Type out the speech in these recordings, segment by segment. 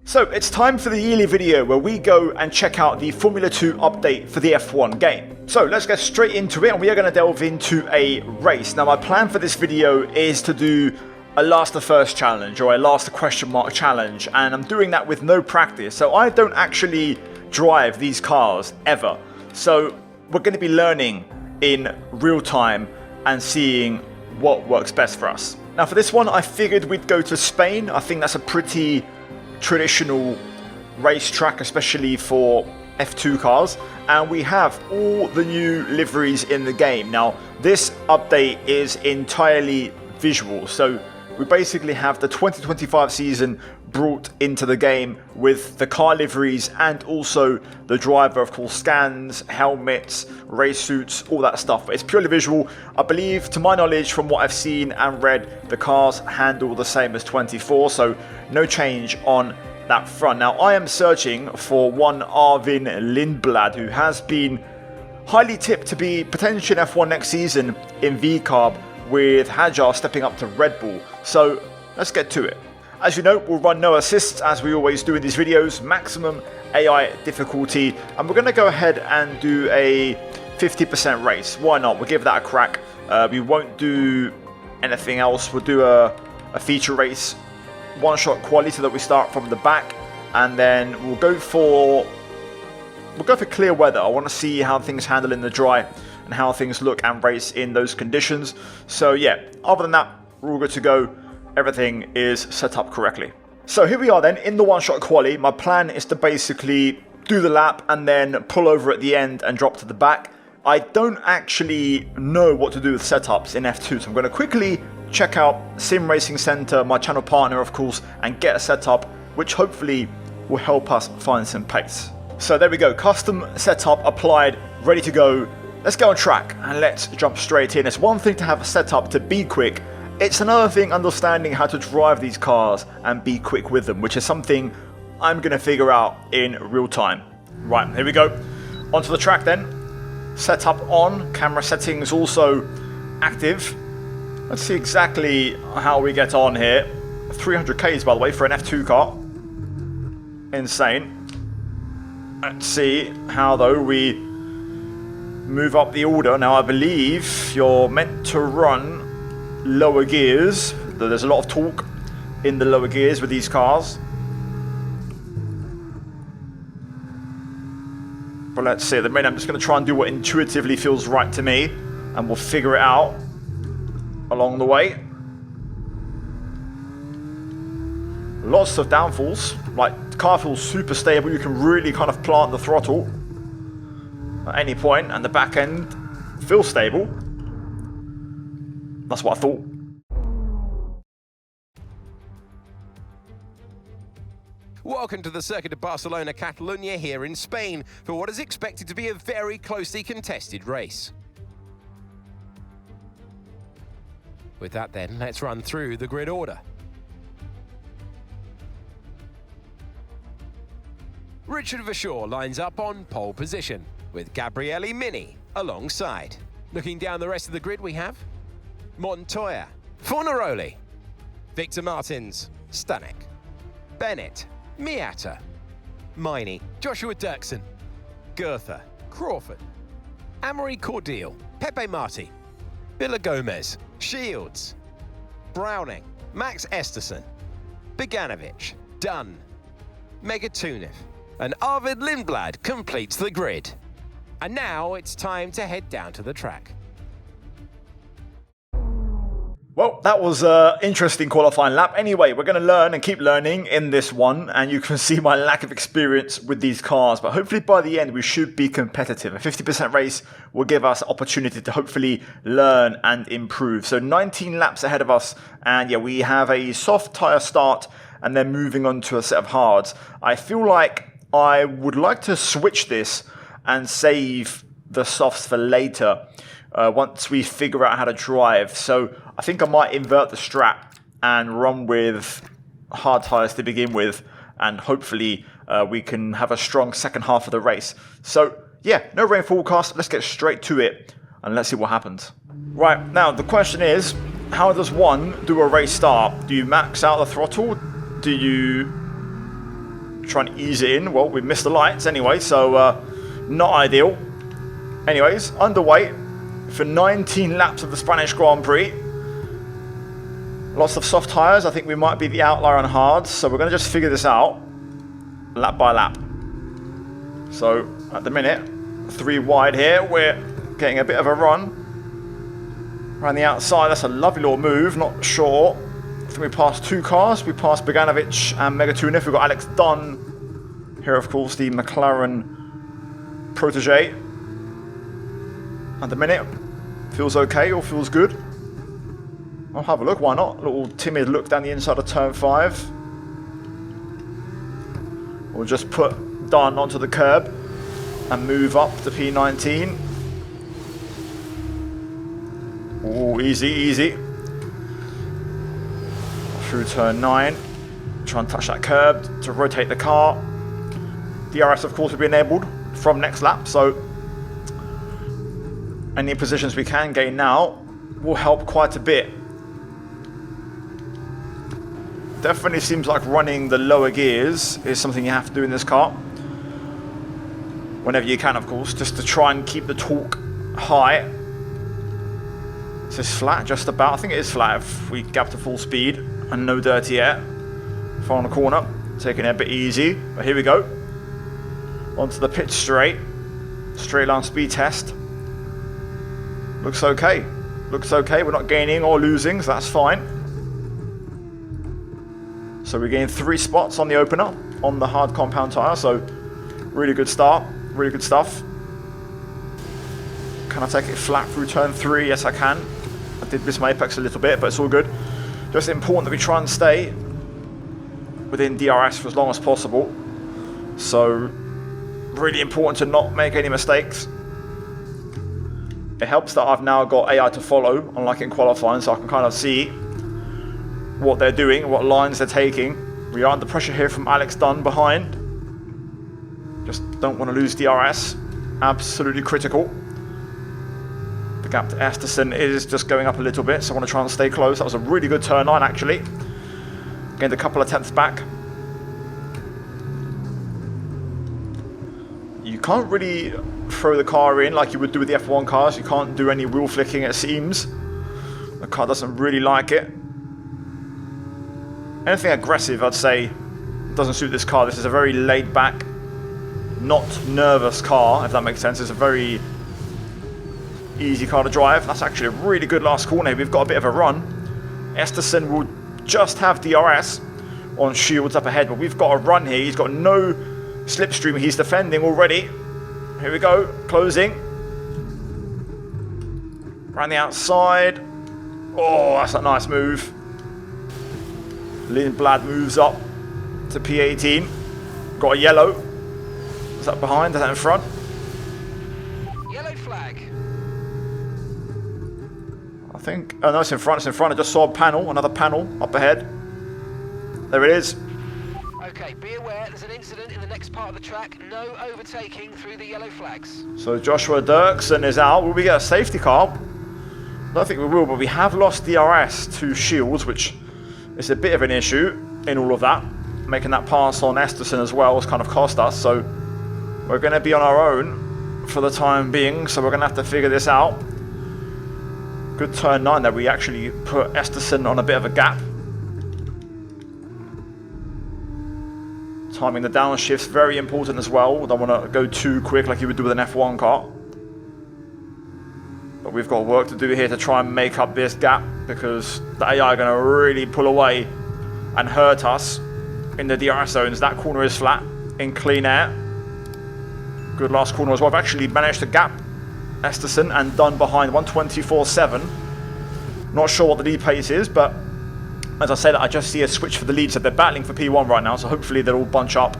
So it's time for the yearly video where we go and check out the Formula 2 update for the F1 game. So let's get straight into it, and we are going to delve into a race. Now my plan for this video is to do a last the first challenge or a last the question mark challenge, and I'm doing that with no practice. So I don't actually drive these cars ever. So we're going to be learning in real time and seeing what works best for us. Now for this one I figured we'd go to Spain. I think that's a pretty traditional racetrack, especially for F2 cars, and we have all the new liveries in the game. Now this update is entirely visual, so we basically have the 2025 season brought into the game with the car liveries and also the driver, of course, scans, helmets, race suits, all that stuff. But it's purely visual. I believe, to my knowledge, from what I've seen and read, the cars handle the same as 24, so no change on that front. Now I am searching for one Arvin Lindblad, who has been highly tipped to be potentially in F1 next season in VCARB, with Hajar stepping up to Red Bull. So let's get to it. As you know, we'll run no assists as we always do in these videos, maximum AI difficulty, and we're going to go ahead and do a 50% race. Why not? We'll give that a crack. We won't do anything else. We'll do a feature race, one-shot quali, so that we start from the back, and then we'll go for clear weather. I want to see how things handle in the dry and how things look and race in those conditions. So yeah, other than that, we're all good to go. Everything is set up correctly. So here we are then in the one-shot quali. My plan is to basically do the lap and then pull over at the end and drop to the back. I don't actually know what to do with setups in F2, so I'm going to quickly check out Sim Racing Center, my channel partner of course, and get a setup which hopefully will help us find some pace. So there we go, custom setup applied, ready to go. Let's get on track and let's jump straight in. It's one thing to have a setup to be quick. It's another thing understanding how to drive these cars and be quick with them, which is something I'm going to figure out in real time. Right, here we go. Onto the track then. Setup on, camera settings also active. Let's see exactly how we get on here. 300 Ks by the way for an F2 car. Insane. Let's see how though we move up the order. Now I believe you're meant to run lower gears. There's a lot of torque in the lower gears with these cars. But let's see, at the minute I'm just going to try and do what intuitively feels right to me, and we'll figure it out along the way. Lots of downfalls, like the car feels super stable. You can really kind of plant the throttle at any point, and the back end feels stable. That's what I thought. Welcome to the Circuit of Barcelona, Catalunya here in Spain for what is expected to be a very closely contested race. With that then, let's run through the grid order. Richard Verschoor lines up on pole position, with Gabriele Mini alongside. Looking down the rest of the grid we have Montoya, Fornaroli, Victor Martins, Stanek, Bennett, Miata, Miney, Joshua Dirksen, Goethe, Crawford, Amory Cordial, Pepe Marti, Villa Gomez, Shields, Browning, Max Esterson, Beganovic, Dunn, Megatuniv, and Arvid Lindblad completes the grid. And now it's time to head down to the track. Well, that was an interesting qualifying lap. Anyway, we're going to learn and keep learning in this one, and you can see my lack of experience with these cars, but hopefully by the end we should be competitive. A 50% race will give us opportunity to hopefully learn and improve. So 19 laps ahead of us, and yeah, we have a soft tyre start and then moving on to a set of hards. I feel like I would like to switch this and save the softs for later once we figure out how to drive. So I think I might invert the strat and run with hard tyres to begin with, and hopefully we can have a strong second half of the race. So yeah, no rain forecast. Let's get straight to it and let's see what happens. Right, now the question is, how does one do a race start? Do you max out the throttle? Do you try and ease it in. Well, we missed the lights anyway, so not ideal. Anyways, underway for 19 laps of the Spanish Grand Prix. Lots of soft tyres. I think we might be the outlier on hards, so we're going to just figure this out lap by lap. So at the minute, 3 wide here. We're getting a bit of a run around the outside. That's a lovely little move. Not sure. I think we passed 2 cars. We passed Boganovic and Megatunic. We've got Alex Dunn here, of course, the McLaren protege. At the minute, feels okay or feels good. I'll have a look, why not? A little timid look down the inside of turn 5. We'll just put Dunn onto the curb and move up to P19. Oh, easy, easy. Through turn 9. Try and touch that curb to rotate the car. DRS, of course, will be enabled from next lap, so any positions we can gain now will help quite a bit. Definitely seems like running the lower gears is something you have to do in this car. Whenever you can, of course, just to try and keep the torque high. Is this flat? Just about. I think it is flat if we gap to full speed and no dirty air. Far on the corner, taking it a bit easy. But here we go. Onto the pit straight. Straight line speed test. Looks okay. Looks okay. We're not gaining or losing, so that's fine. So we gained 3 spots on the opener on the hard compound tyre, so really good start, really good stuff. Can I take it flat through turn 3? Yes, I can. I did miss my apex a little bit, but it's all good. Just important that we try and stay within DRS for as long as possible. So really important to not make any mistakes. It helps that I've now got AI to follow, unlike in qualifying, so I can kind of see what they're doing, what lines they're taking. We are under pressure here from Alex Dunn behind. Just don't want to lose DRS. Absolutely critical. The gap to Esterson is just going up a little bit, so I want to try and stay close. That was a really good turn line, actually. Gained a couple of tenths back. You can't really throw the car in like you would do with the F1 cars. You can't do any wheel flicking, it seems. The car doesn't really like it. Anything aggressive, I'd say, doesn't suit this car. This is a very laid-back, not nervous car, if that makes sense. It's a very easy car to drive. That's actually a really good last corner. We've got a bit of a run. Esterson will just have DRS on shields up ahead, but we've got a run here. He's got no slipstream. He's defending already. Here we go, closing. Around the outside. Oh, that's a nice move. Lindblad moves up to P18. Got a yellow. Is that behind? Is that in front? Yellow flag. I think. Oh no, it's in front. It's in front. I just saw a panel. Another panel up ahead. There it is. Okay, be aware there's an incident in the next part of the track. No overtaking through the yellow flags. So Joshua Dirksen is out. Will we get a safety car? I don't think we will, but we have lost DRS to shields, which is a bit of an issue in all of that. Making that pass on Esterson as well has kind of cost us, so we're going to be on our own for the time being, so we're going to have to figure this out. Good turn 9 there. We actually put Esterson on a bit of a gap. Timing the downshifts, very important as well. Don't want to go too quick like you would do with an F1 car. But we've got work to do here to try and make up this gap, because the AI are going to really pull away and hurt us in the DRS zones. That corner is flat in clean air. Good last corner as well. I've actually managed to gap Esterson and Dunn behind 124.7. Not sure what the lead pace is, but as I said, I just see a switch for the lead, so they're battling for P1 right now, so hopefully they'll all bunch up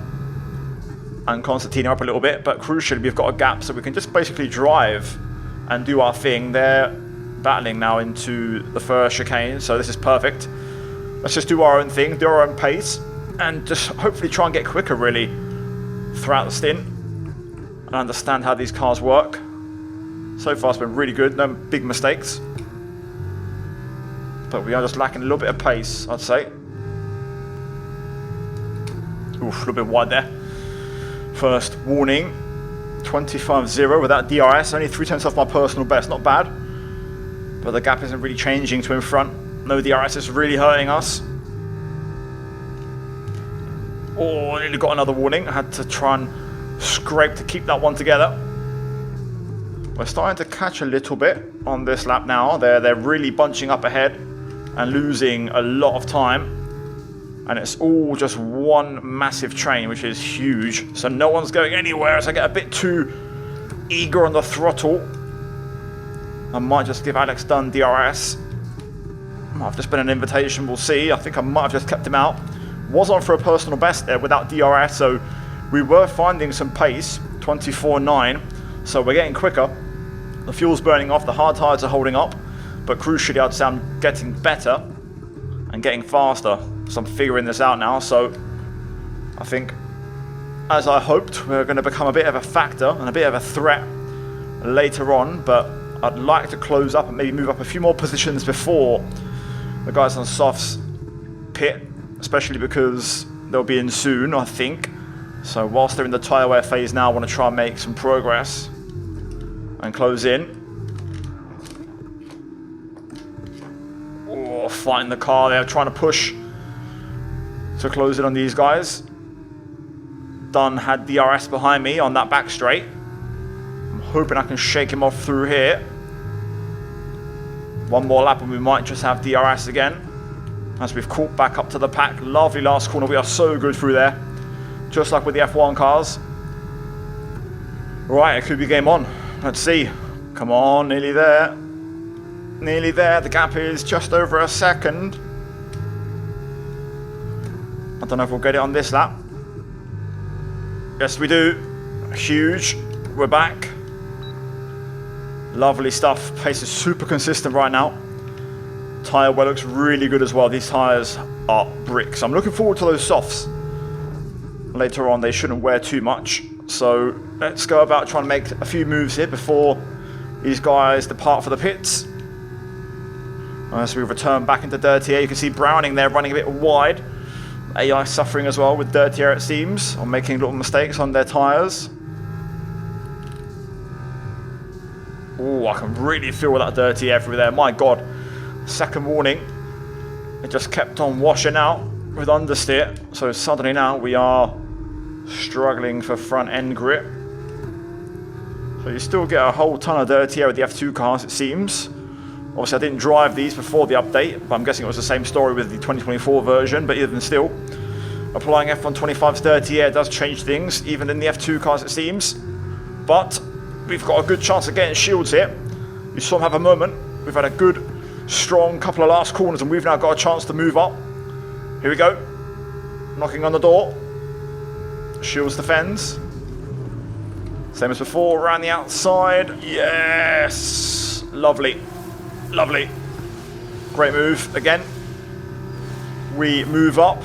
and Constantino up a little bit. But crucially, we've got a gap, so we can just basically drive and do our thing. They're battling now into the first chicane, so this is perfect. Let's just do our own thing, do our own pace, and just hopefully try and get quicker, really, throughout the stint, and understand how these cars work. So far it's been really good, no big mistakes. But we are just lacking a little bit of pace, I'd say. Ooh, Oof, a little bit wide there. First warning, 25.0 without DRS, only 0.3 off my personal best, not bad. But the gap isn't really changing to in front. No DRS is really hurting us. Oh, I nearly got another warning. I had to try and scrape to keep that one together. We're starting to catch a little bit on this lap now. They're really bunching up ahead and losing a lot of time. And it's all just one massive train, which is huge. So no one's going anywhere as I get a bit too eager on the throttle. I might just give Alex Dunn DRS. Might have just been an invitation, we'll see. I think I might have just kept him out. Was on for a personal best there without DRS, so we were finding some pace, 24.9. So we're getting quicker. The fuel's burning off, the hard tyres are holding up. But crucially, I'd say I'm getting better and getting faster. So I'm figuring this out now. So I think, as I hoped, we're going to become a bit of a factor and a bit of a threat later on. But I'd like to close up and maybe move up a few more positions before the guys on softs pit, especially because they'll be in soon, I think. So whilst they're in the tyre wear phase now, I want to try and make some progress and close in. Oh, fighting the car there, trying to push to close in on these guys. Dunn had DRS behind me on that back straight. I'm hoping I can shake him off through here. One more lap and we might just have DRS again. As we've caught back up to the pack. Lovely last corner. We are so good through there. Just like with the F1 cars. Right, it could be game on. Let's see. Come on, nearly there. Nearly there. The gap is just over a second. I don't know if we'll get it on this lap. Yes, we do. Huge. We're back. Lovely stuff. Pace is super consistent right now. Tyre wear looks really good as well. These tyres are bricks. I'm looking forward to those softs. Later on, they shouldn't wear too much. So let's go about trying to make a few moves here before these guys depart for the pits. As we return back into dirty air, you can see Browning there running a bit wide. AI suffering as well with dirty air, it seems, or making little mistakes on their tyres. Oh, I can really feel that dirty air through there. My God. Second warning. It just kept on washing out with understeer. So suddenly now we are struggling for front end grip. So you still get a whole ton of dirty air with the F2 cars, it seems. Obviously, I didn't drive these before the update, but I'm guessing it was the same story with the 2024 version. But even still, applying F125's dirty air does change things, even in the F2 cars, it seems. But we've got a good chance of getting shields here. You saw them have a moment. We've had a good, strong couple of last corners, and we've now got a chance to move up. Here we go. Knocking on the door. Shields defends. Same as before, around the outside. Yes! Lovely. Lovely. Great move again. We move up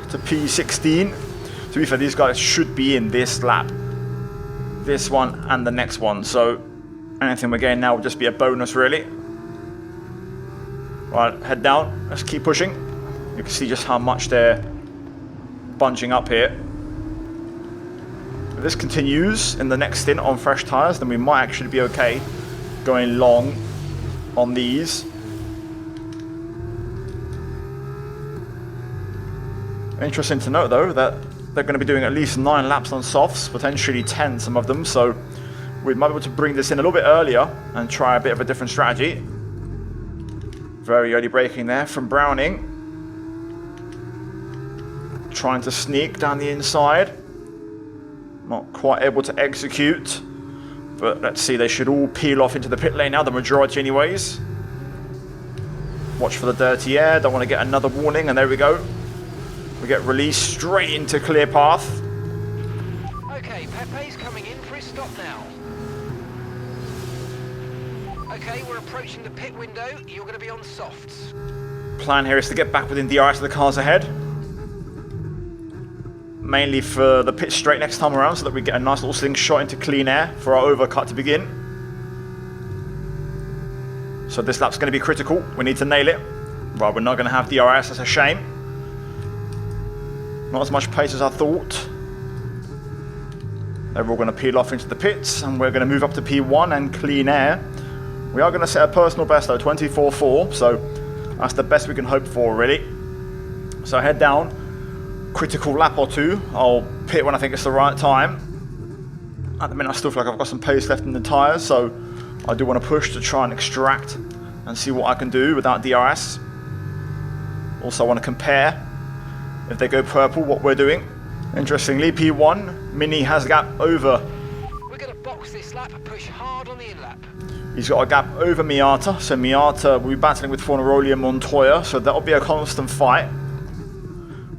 to P16. To be fair, these guys should be in this lap. This one and the next one. So anything we're getting now will just be a bonus, really. Right, head down. Let's keep pushing. You can see just how much they're bunching up here. If this continues in the next stint on fresh tyres, then we might actually be okay going long on these. Interesting to note though that they're going to be doing at least 9 laps on softs, potentially 10 some of them, so we might be able to bring this in a little bit earlier and try a bit of a different strategy. Very early braking there from Browning. Trying to sneak down the inside. Not quite able to execute. But let's see, they should all peel off into the pit lane now, the majority anyways. Watch for the dirty air, don't want to get another warning, and there we go. We get released straight into clear path. Okay, Pepe's coming in for his stop now. Okay, we're approaching the pit window. You're going to be on softs. Plan here is to get back within DRS of the cars ahead. Mainly for the pit straight next time around, so that we get a nice little slingshot into clean air for our overcut to begin. So this lap's going to be critical. We need to nail it. Right, we're not going to have DRS, that's a shame. Not as much pace as I thought. They're all going to peel off into the pits, and we're going to move up to P1 and clean air. We are going to set a personal best though, 24.4, so that's the best we can hope for, really. So head down, critical lap or two. I'll pit when I think it's the right time. At the minute I still feel like I've got some pace left in the tyres, so I do want to push to try and extract and see what I can do without DRS. Also I want to compare, if they go purple, what we're doing. Interestingly, P1, Mini has a gap over. We're going to box this lap and push hard on the in-lap. He's got a gap over Miata, so Miata will be battling with Fornaroli and Montoya, so that'll be a constant fight.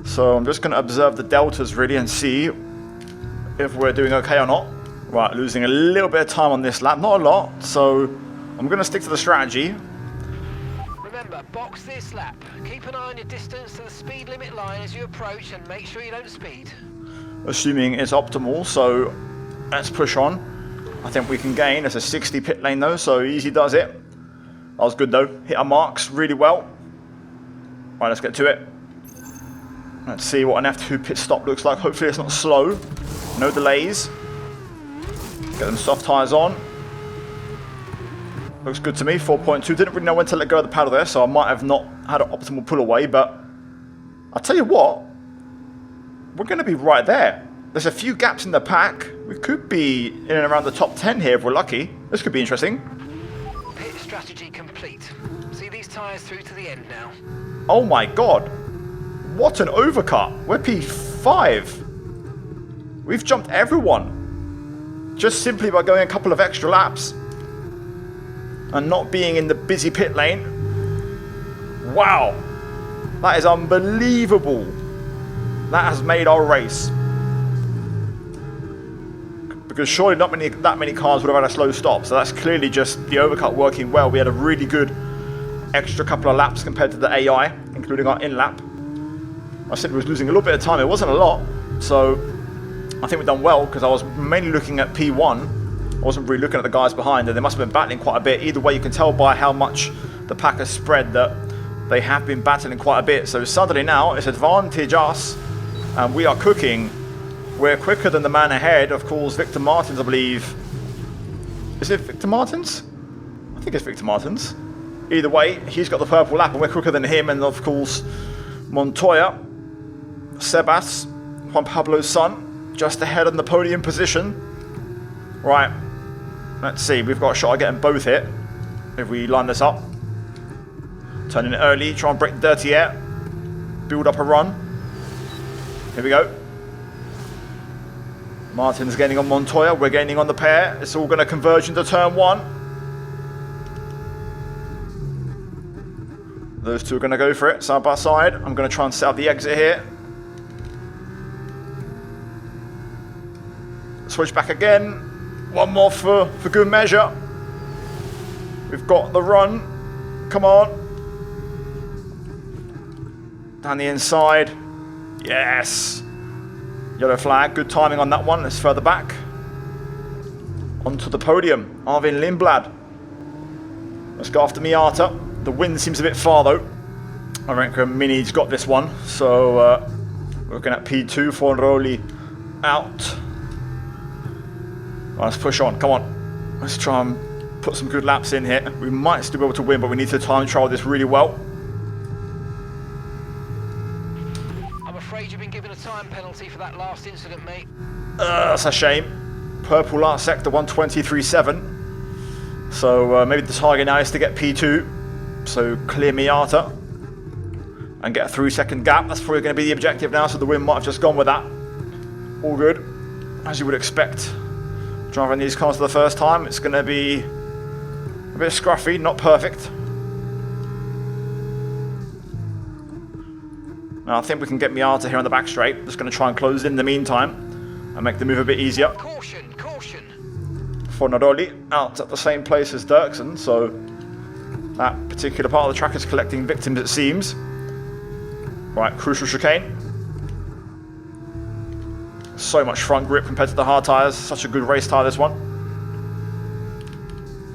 So I'm just going to observe the deltas really and see if we're doing okay or not. Right, losing a little bit of time on this lap, not a lot, so I'm going to stick to the strategy. Remember, box this lap. Keep an eye on your distance to the speed limit line as you approach and make sure you don't speed. Assuming it's optimal, so let's push on. I think we can gain. It's a 60 pit lane though, so easy does it. That was good though. Hit our marks really well. Right, let's get to it. Let's see what an F2 pit stop looks like. Hopefully it's not slow. No delays. Get them soft tyres on. Looks good to me, 4.2. Didn't really know when to let go of the paddle there, so I might have not had an optimal pull away, but I'll tell you what, we're going to be right there. There's a few gaps in the pack. We could be in and around the top 10 here if we're lucky. This could be interesting. Pit strategy complete. See these tyres through to the end now. Oh my god. What an overcut. We're P5. We've jumped everyone. Just simply by going a couple of extra laps. And not being in the busy pit lane. Wow. That is unbelievable. That has made our race. Because surely not that many cars would have had a slow stop. So that's clearly just the overcut working well. We had a really good extra couple of laps compared to the AI, including our in-lap. I said we was losing a little bit of time. It wasn't a lot. So I think we've done well because I was mainly looking at P1. I wasn't really looking at the guys behind, and they must have been battling quite a bit. Either way, you can tell by how much the pack has spread that they have been battling quite a bit. So suddenly now, it's advantage us, and we are cooking. We're quicker than the man ahead, of course, Victor Martins, I believe. Is it Victor Martins? I think it's Victor Martins. Either way, he's got the purple lap, and we're quicker than him, and of course, Montoya, Sebas, Juan Pablo's son, just ahead on the podium position. Right. Let's see, we've got a shot at getting both hit if we line this up. Turn in early, try and break the dirty air. Build up a run. Here we go. Martin's gaining on Montoya, we're gaining on the pair. It's all going to converge into turn one. Those two are going to go for it, side by side. I'm going to try and set up the exit here. Switch back again. One more for good measure. We've got the run. Come on. Down the inside. Yes. Yellow flag. Good timing on that one. Let's further back. Onto the podium. Arvin Lindblad. Let's go after Miata. The wind seems a bit far though. I reckon Mini's got this one. So we're looking at P2. Fornaroli out. Right, let's push on, come on. Let's try and put some good laps in here. We might still be able to win, but we need to time trial this really well. I'm afraid you've been given a time penalty for that last incident, mate. That's a shame. Purple last sector, 123.7. So maybe the target now is to get P2. So clear Miata. And get a 3-second gap. That's probably going to be the objective now, so the win might have just gone with that. All good, as you would expect. Driving these cars for the first time, it's going to be a bit scruffy, not perfect. Now I think we can get Miata here on the back straight. Just going to try and close in the meantime and make the move a bit easier. Caution, caution. Fornaroli out at the same place as Dirksen, so that particular part of the track is collecting victims, it seems. Right, crucial chicane. So much front grip compared to the hard tyres. Such a good race tyre, this one.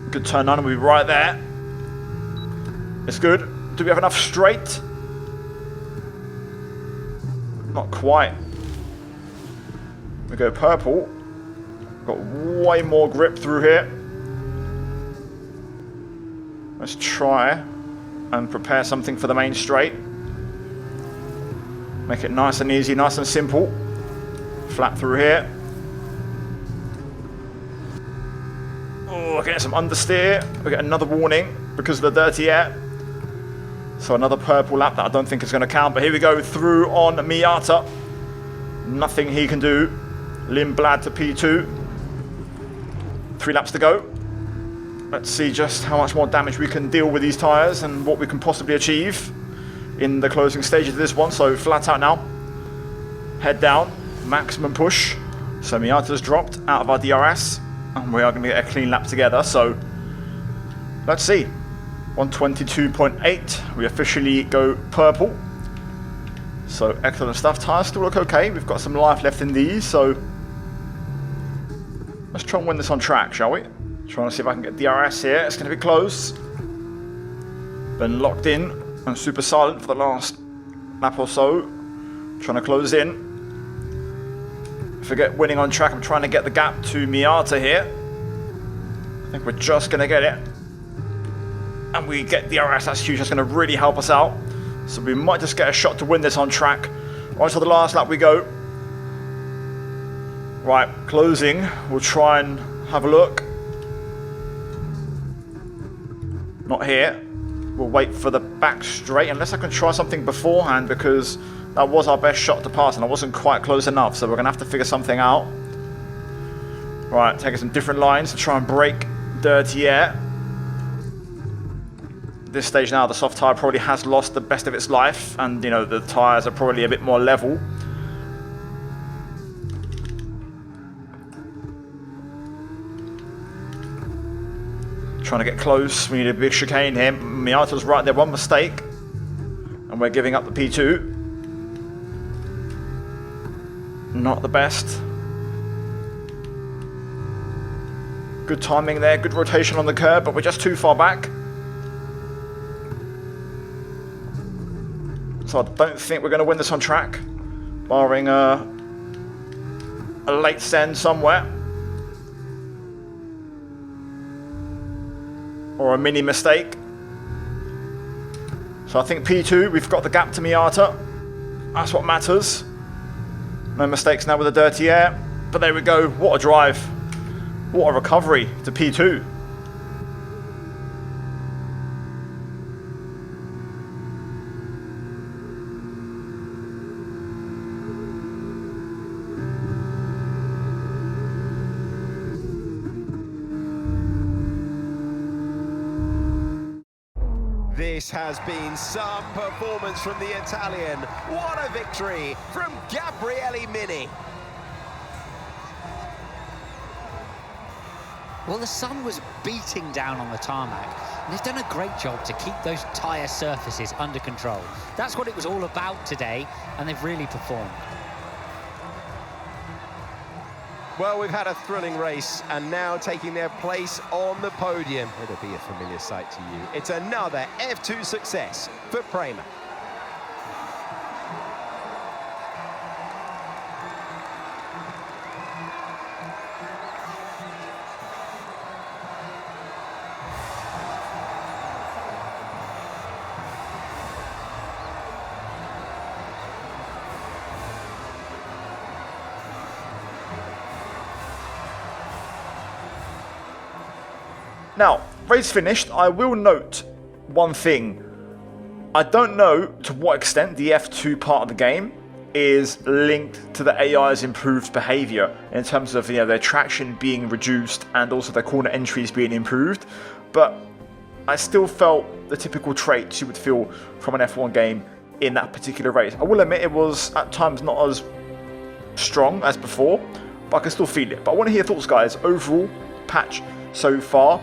Good turn on, and we'll be right there. It's good. Do we have enough straight? Not quite. We go purple. Got way more grip through here. Let's try and prepare something for the main straight. Make it nice and easy, nice and simple. Flat through here. Oh, we're getting some understeer. We get another warning because of the dirty air. So another purple lap that I don't think is going to count. But here we go through on Miata. Nothing he can do. Lindblad to P2. 3 laps to go. Let's see just how much more damage we can deal with these tyres and what we can possibly achieve in the closing stages of this one. So flat out now. Head down. Maximum push. So Miata's dropped out of our DRS. And we are going to get a clean lap together. So let's see. 122.8. We officially go purple. So excellent stuff. Tyres still look okay. We've got some life left in these. So let's try and win this on track, shall we? Trying to see if I can get DRS here. It's going to be close. Been locked in and super silent for the last lap or so. Trying to close in. Forget winning on track. I'm trying to get the gap to Miata here. I think we're just going to get it. And we get DRS. That's huge. That's going to really help us out. So we might just get a shot to win this on track. Right to the last lap we go. Right, closing. We'll try and have a look. Not here. We'll wait for the back straight, unless I can try something beforehand, because that was our best shot to pass and I wasn't quite close enough. So we're going to have to figure something out. Right, taking some different lines to try and break dirty air. This stage now, the soft tyre probably has lost the best of its life, and you know, the tyres are probably a bit more level. Trying to get close. We need a big chicane here. Miata's right there, one mistake, and we're giving up the P2. Not the best. Good timing there, good rotation on the curb, but we're just too far back. So I don't think we're going to win this on track, barring a late send somewhere. Or a mini mistake. So I think P2, we've got the gap to Miata. That's what matters. No mistakes now with the dirty air. But there we go. What a drive. What a recovery to P2. This has been some performance from the Italian. What a victory from Gabriele Mini. Well, the sun was beating down on the tarmac, and they've done a great job to keep those tyre surfaces under control. That's what it was all about today, and they've really performed. Well, we've had a thrilling race, and now taking their place on the podium. It'll be a familiar sight to you. It's another F2 success for Prema. Now, race finished. I will note one thing. I don't know to what extent the F2 part of the game is linked to the AI's improved behavior in terms of, you know, their traction being reduced and also their corner entries being improved, but I still felt the typical traits you would feel from an F1 game in that particular race. I will admit it was at times not as strong as before, but I can still feel it. But I want to hear your thoughts, guys. Overall patch so far,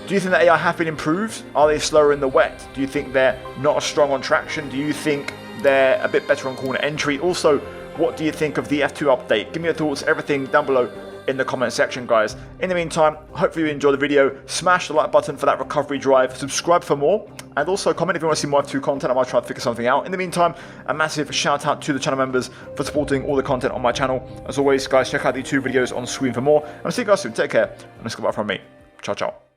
do you think the AI have been improved? Are they slower in the wet? Do you think they're not as strong on traction? Do you think they're a bit better on corner entry? Also, what do you think of the F2 update? Give me your thoughts, everything down below in the comment section, guys. In the meantime, hopefully you enjoyed the video. Smash the like button for that recovery drive, subscribe for more, and also comment if you want to see more F2 content. I might try to figure something out. In the meantime, a massive shout out to the channel members for supporting all the content on my channel. As always, guys, check out the 2 videos on screen for more, and I'll see you guys soon. Take care, and let's go back from me. Ciao, ciao.